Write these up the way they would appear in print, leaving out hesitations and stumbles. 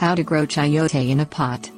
How to grow chayote in a pot.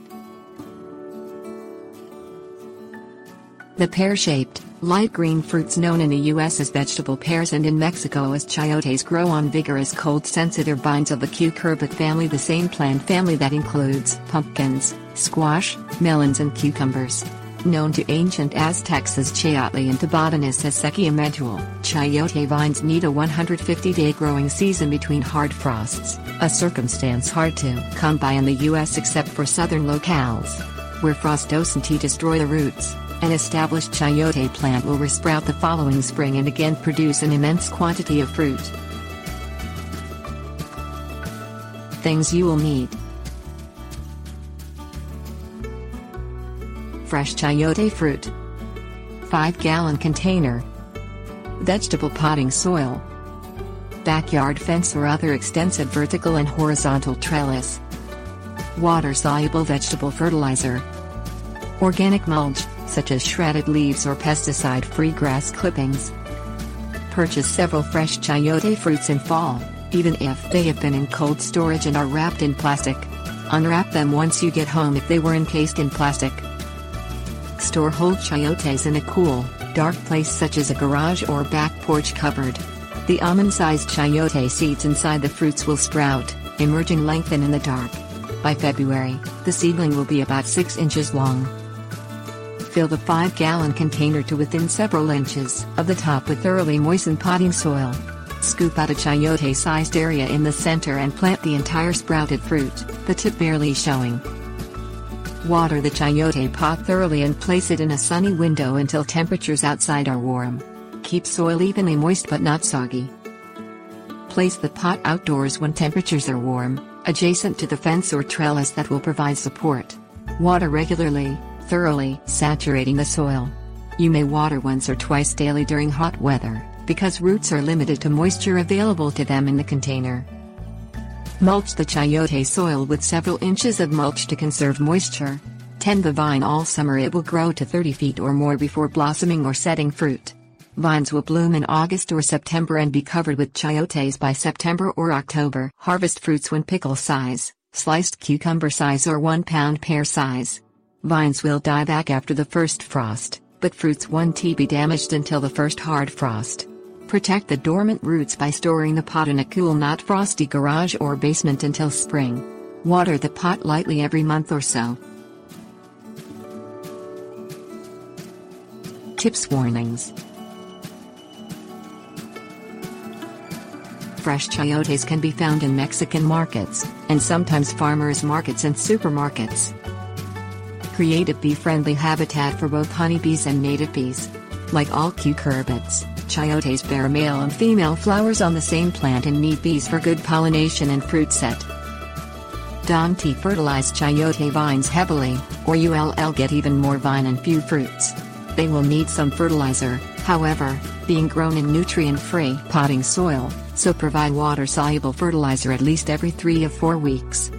The pear-shaped, light green fruits known in the U.S. as vegetable pears and in Mexico as chayotes grow on vigorous cold-sensitive vines of the cucurbit family, the same plant family that includes pumpkins, squash, melons and cucumbers. Known to ancient Aztecs as chayotli and to botanists as Sechium edule, chayote vines need a 150-day growing season between hard frosts, a circumstance hard to come by in the U.S. except for southern locales, where frost doesn't destroy the roots. An established chayote plant will resprout the following spring and again produce an immense quantity of fruit. Things you will need: fresh chayote fruit, 5-gallon container, vegetable potting soil, backyard fence or other extensive vertical and horizontal trellis, water-soluble vegetable fertilizer, organic mulch, such as shredded leaves or pesticide-free grass clippings. Purchase several fresh chayote fruits in fall, even if they have been in cold storage and are wrapped in plastic. Unwrap them once you get home if they were encased in plastic. Store whole chayotes in a cool, dark place such as a garage or back porch cupboard. The almond-sized chayote seeds inside the fruits will sprout, emerging lengthen in the dark. By February, the seedling will be about 6 inches long. Fill the 5-gallon container to within several inches of the top with thoroughly moistened potting soil. Scoop out a chayote-sized area in the center and plant the entire sprouted fruit, the tip barely showing. Water the chayote pot thoroughly and place it in a sunny window until temperatures outside are warm. Keep soil evenly moist but not soggy. Place the pot outdoors when temperatures are warm, adjacent to the fence or trellis that will provide support. Water regularly, thoroughly saturating the soil. You may water once or twice daily during hot weather, because roots are limited to moisture available to them in the container. Mulch the chayote soil with several inches of mulch to conserve moisture. Tend the vine all summer. It will grow to 30 feet or more before blossoming or setting fruit. Vines will bloom in August or September and be covered with chayotes by September or October. Harvest fruits when pickle size, sliced cucumber size or 1-pound pear size. Vines will die back after the first frost, but fruits won't be damaged until the first hard frost. Protect the dormant roots by storing the pot in a cool, not frosty garage or basement until spring. Water the pot lightly every month or so. Tips: warnings. Fresh chayotes can be found in Mexican markets, and sometimes farmers' markets and supermarkets. Create a bee-friendly habitat for both honeybees and native bees. Like all cucurbits, chayotes bear male and female flowers on the same plant and need bees for good pollination and fruit set. Don't fertilize chayote vines heavily, or you'll get even more vine and few fruits. They will need some fertilizer, however, being grown in nutrient-free potting soil, so provide water-soluble fertilizer at least every 3 to 4 weeks.